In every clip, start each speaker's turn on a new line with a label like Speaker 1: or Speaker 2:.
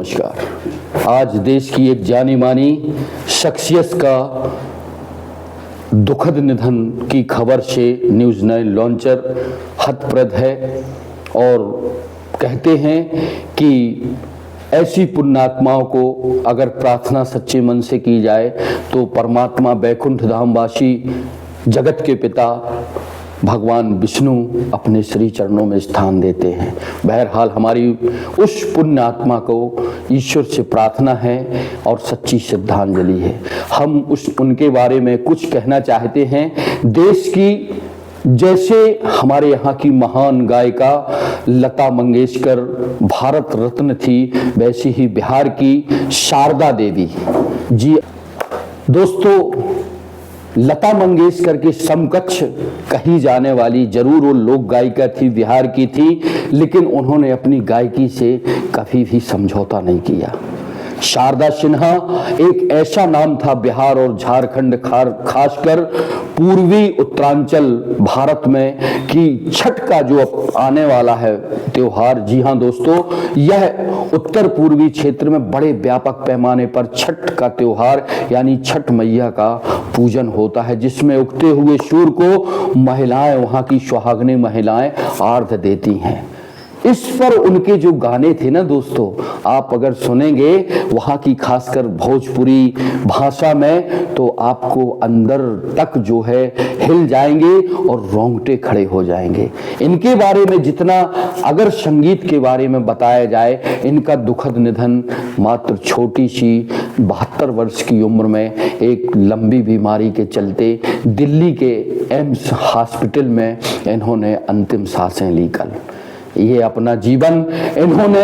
Speaker 1: नमस्कार। आज देश की एक जानी मानी शख्सियत का दुखद निधन की खबर से न्यूज़ 9 लॉन्चर हतप्रद है और कहते हैं कि ऐसी पुण्यात्माओं को अगर प्रार्थना सच्चे मन से की जाए तो परमात्मा वैकुंठ धामवासी जगत के पिता भगवान विष्णु अपने श्री चरणों में स्थान देते हैं। बहरहाल हमारी उस पुण्य आत्मा को ईश्वर से प्रार्थना है और सच्ची श्रद्धांजलि है। हम उनके बारे में कुछ कहना चाहते हैं। देश की जैसे हमारे यहाँ की महान गायिका लता मंगेशकर भारत रत्न थी, वैसे ही बिहार की शारदा देवी जी दोस्तों लता मंगेशकर के समकक्ष कही जाने वाली जरूर वो लोक गायिका थी, बिहार की थी, लेकिन उन्होंने अपनी गायकी से कभी भी समझौता नहीं किया। शारदा सिन्हा एक ऐसा नाम था बिहार और झारखंड खासकर पूर्वी उत्तरांचल भारत में कि छठ का जो आने वाला है त्योहार, जी हाँ दोस्तों, यह उत्तर पूर्वी क्षेत्र में बड़े व्यापक पैमाने पर छठ का त्योहार यानी छठ मैया का पूजन होता है, जिसमें उगते हुए सूर्य को महिलाएं, वहां की सुहागनी महिलाएं आर्घ्य देती हैं। इस पर उनके जो गाने थे ना दोस्तों, आप अगर सुनेंगे वहाँ की खासकर भोजपुरी भाषा में तो आपको अंदर तक जो है हिल जाएंगे और रोंगटे खड़े हो जाएंगे। इनके बारे में जितना अगर संगीत के बारे में बताया जाए, इनका दुखद निधन मात्र छोटी सी 72 वर्ष की उम्र में एक लंबी बीमारी के चलते दिल्ली के एम्स हॉस्पिटल में इन्होंने अंतिम सांसें ली। कल ये अपना जीवन इन्होंने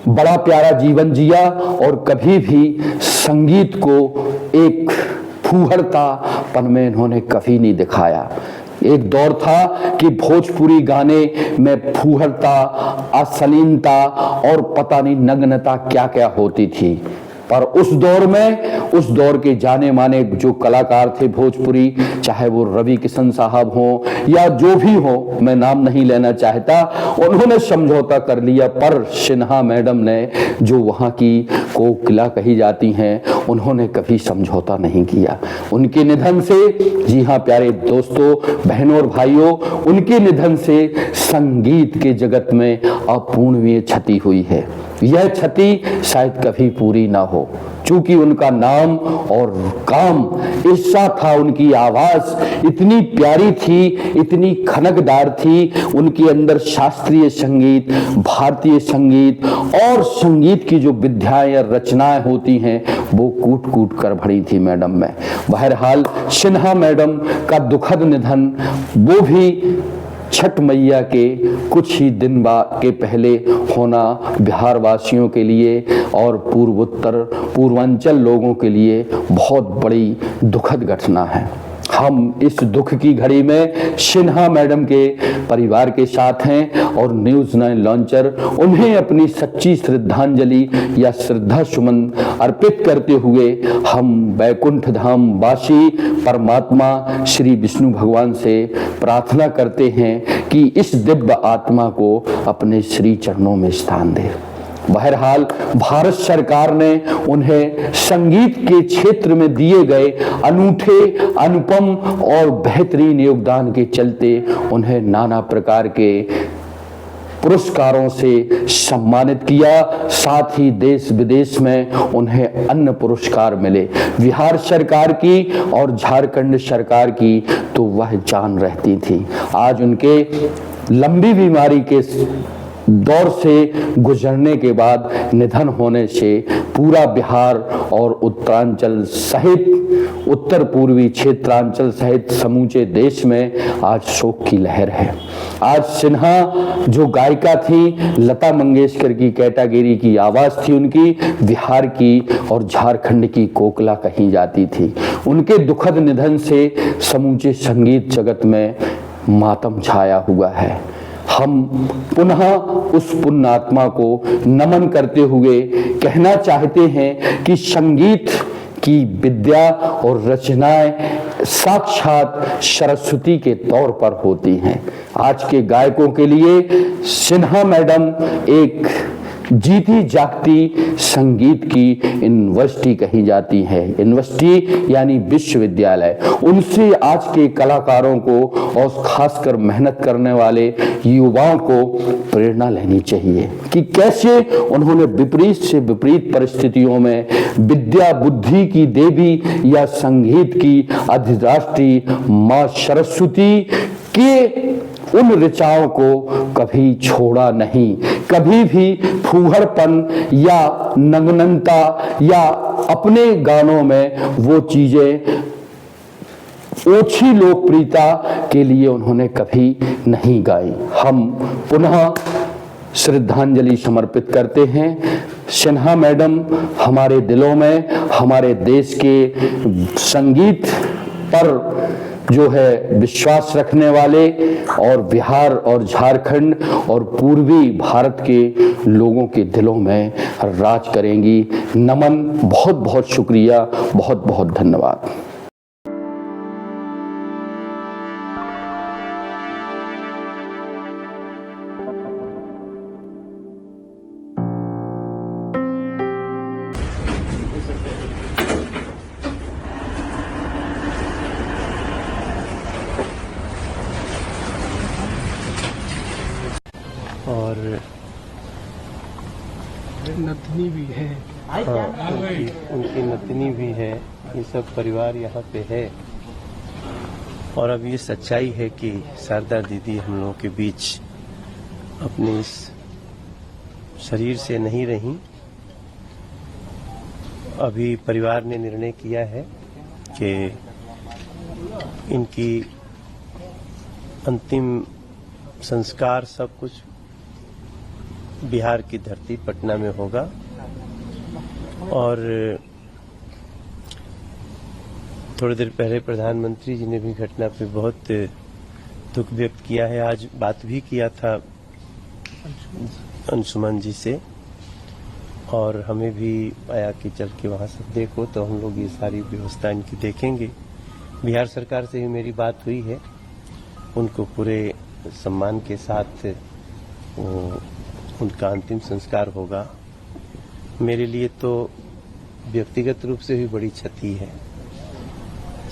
Speaker 1: बड़ा प्यारा जीवन जिया और कभी भी संगीत को एक फूहड़तापन में इन्होंने कभी नहीं दिखाया। एक दौर था कि भोजपुरी गाने में फूहड़ता, अश्लीलता और पता नहीं नग्नता क्या क्या होती थी, पर उस दौर के जाने माने जो कलाकार थे भोजपुरी, चाहे वो रवि किशन साहब हों या जो भी हो, मैं नाम नहीं लेना चाहता, उन्होंने समझौता कर लिया। पर सिन्हा मैडम ने, जो वहाँ की कोकिला कही जाती हैं, उन्होंने कभी समझौता नहीं किया। उनके निधन से, जी हाँ प्यारे दोस्तों, बहनों और भाइयों, उनके निधन से संगीत के जगत में अपूर्णीय क्षति हुई है। यह क्षति शायद कभी पूरी ना हो, क्योंकि उनका नाम और काम ऐसा था, उनकी आवाज इतनी प्यारी थी, इतनी खनकदार थी, उनके अंदर शास्त्रीय संगीत, भारतीय संगीत और संगीत की जो विद्याएं या रचनाएं होती हैं वो कूट कूट कर भरी थी मैडम में। बहरहाल सिन्हा मैडम का दुखद निधन वो भी छठ मैया के कुछ ही दिन के पहले होना बिहार वासियों के लिए और पूर्वांचल लोगों के लिए बहुत बड़ी दुखद घटना है। हम इस दुख की घड़ी में सिन्हा मैडम के परिवार के साथ हैं और न्यूज़ 9 लॉन्चर उन्हें अपनी सच्ची श्रद्धांजलि या श्रद्धा सुमन अर्पित करते हुए हम वैकुंठ धाम वासी परमात्मा श्री विष्णु भगवान से प्रार्थना करते हैं कि इस दिव्य आत्मा को अपने श्री चरणों में स्थान दे। बहरहाल भारत सरकार ने उन्हें संगीत के क्षेत्र में दिए गए अनूठे, अनुपम और बेहतरीन योगदान के चलते उन्हें नाना प्रकार के पुरस्कारों से सम्मानित किया। साथ ही देश विदेश में उन्हें अन्य पुरस्कार मिले। बिहार सरकार की और झारखंड सरकार की तो वह जान रहती थी। आज उनके लंबी बीमारी के दौर से गुजरने के बाद निधन होने से पूरा बिहार और उत्तरांचल सहित उत्तर पूर्वी क्षेत्रांचल सहित समूचे देश में आज शोक की लहर है। आज सिन्हा जो गायिका थी, लता मंगेशकर की कैटेगरी की आवाज थी उनकी, बिहार की और झारखंड की कोकिला कही जाती थी। उनके दुखद निधन से समूचे संगीत जगत में मातम छाया हुआ है। हम पुनः उस पुण्य आत्मा को नमन करते हुए कहना चाहते हैं कि संगीत की विद्या और रचनाएं साक्षात सरस्वती के तौर पर होती हैं। आज के गायकों के लिए सिन्हा मैडम एक जीती जागती संगीत की यूनिवर्सिटी कही जाती है। यूनिवर्सिटी यानी विश्वविद्यालय। उनसे आज के कलाकारों को और खासकर मेहनत करने वाले युवाओं को प्रेरणा लेनी चाहिए कि कैसे उन्होंने विपरीत से विपरीत परिस्थितियों में विद्या बुद्धि की देवी या संगीत की अधिराष्ट्री मां सरस्वती के उन ऋचाओं को कभी छोड़ा नहीं, कभी भी फूहड़पन या नग्नता या अपने गानों में वो चीजें ओछी लोकप्रियता के लिए उन्होंने कभी नहीं गाई। हम पुनः श्रद्धांजलि समर्पित करते हैं। सिन्हा मैडम हमारे दिलों में, हमारे देश के संगीत पर जो है विश्वास रखने वाले और बिहार और झारखंड और पूर्वी भारत के लोगों के दिलों में राज करेंगी। नमन, बहुत बहुत शुक्रिया, बहुत बहुत धन्यवाद।
Speaker 2: और
Speaker 3: नथनी भी है।
Speaker 2: उनकी नतनी भी है। ये सब परिवार यहाँ पे है। और अब ये सच्चाई है कि शारदा दीदी हम लोगों के बीच अपने इस शरीर से नहीं रही। अभी परिवार ने निर्णय किया है कि इनकी अंतिम संस्कार सब कुछ बिहार की धरती पटना में होगा। और थोड़ी देर पहले प्रधानमंत्री जी ने भी घटना पे बहुत दुख व्यक्त किया है। आज बात भी किया था अंशुमन जी से, और हमें भी आया कि चल के वहां सब देखो, तो हम लोग ये सारी व्यवस्था इनकी देखेंगे। बिहार सरकार से भी मेरी बात हुई है। उनको पूरे सम्मान के साथ उनका अंतिम संस्कार होगा। मेरे लिए तो व्यक्तिगत रूप से भी बड़ी क्षति है।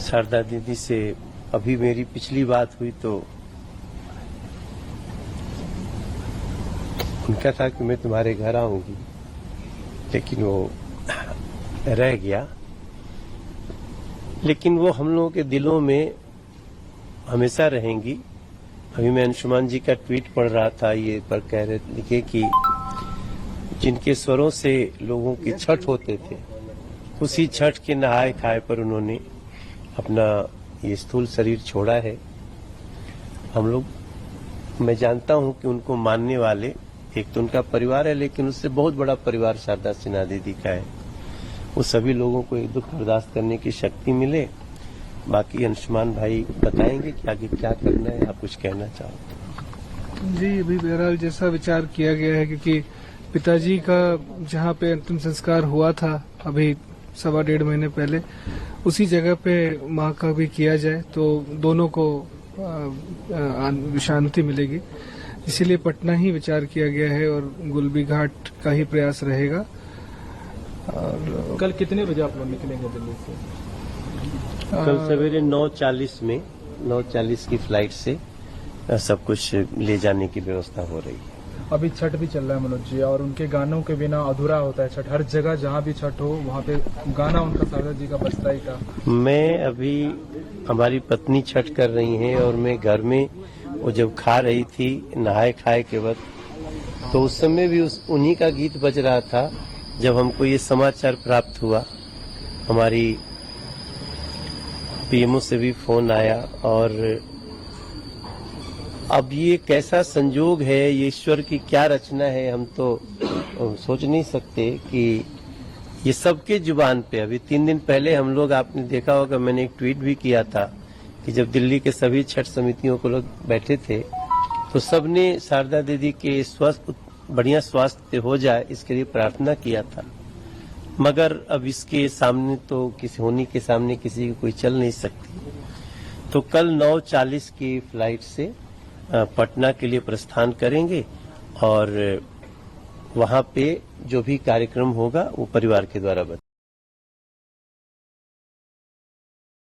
Speaker 2: शारदा दीदी से अभी मेरी पिछली बात हुई तो उनका था कि मैं तुम्हारे घर आऊंगी, लेकिन वो रह गया। लेकिन वो हम लोगों के दिलों में हमेशा रहेंगी। अभी मैं अंशुमान जी का ट्वीट पढ़ रहा था, ये पर कह रहे लिखे कि जिनके स्वरों से लोगों की छठ होते थे, उसी छठ के नहाए खाए पर उन्होंने अपना ये स्थूल शरीर छोड़ा है। हम लोग, मैं जानता हूं कि उनको मानने वाले, एक तो उनका परिवार है, लेकिन उससे बहुत बड़ा परिवार शारदा सिन्हा दीदी का है। वो सभी लोगों को एक दुख बर्दाश्त करने की शक्ति मिले। बाकी अंशुमान भाई बताएंगे कि आगे क्या करना है। आप कुछ कहना चाहो?
Speaker 3: जी, अभी बहरहाल जैसा विचार किया गया है, क्योंकि पिताजी का जहाँ पे अंतिम संस्कार हुआ था अभी 1.5 महीने पहले, उसी जगह पे माँ का भी किया जाए तो दोनों को शांति मिलेगी। इसीलिए पटना ही विचार किया गया है और गुलबी घाट का ही प्रयास रहेगा। और
Speaker 4: कल कितने बजे आप लोग निकलेंगे दिल्ली से?
Speaker 2: कल सवेरे 9:40 की फ्लाइट से सब कुछ ले जाने की व्यवस्था हो रही है।
Speaker 4: अभी छठ भी चल रहा है मनोज जी, और उनके गानों के बिना अधूरा होता है छठ। हर जगह जहाँ भी छठ हो वहाँ पे गाना उनका शारदा जी का बजता ही था।
Speaker 2: मैं अभी, हमारी पत्नी छठ कर रही हैं और मैं घर में वो जब खा रही थी नहाए खाए के वक्त, तो उस समय भी उन्हीं का गीत बज रहा था। जब हमको ये समाचार प्राप्त हुआ, हमारी पीएमओ से भी फोन आया। और अब ये कैसा संजोग है, ये ईश्वर की क्या रचना है, हम तो सोच नहीं सकते कि ये सबके जुबान पे। अभी 3 दिन पहले हम लोग, आपने देखा होगा, मैंने एक ट्वीट भी किया था कि जब दिल्ली के सभी छठ समितियों को लोग बैठे थे तो सबने शारदा दीदी के बढ़िया स्वास्थ्य हो जाए इसके लिए प्रार्थना किया था। मगर अब इसके सामने तो किसी होनी के सामने किसी की कोई चल नहीं सकती। तो कल 9:40 की फ्लाइट से पटना के लिए प्रस्थान करेंगे और वहां पे जो भी कार्यक्रम होगा वो परिवार के द्वारा बताया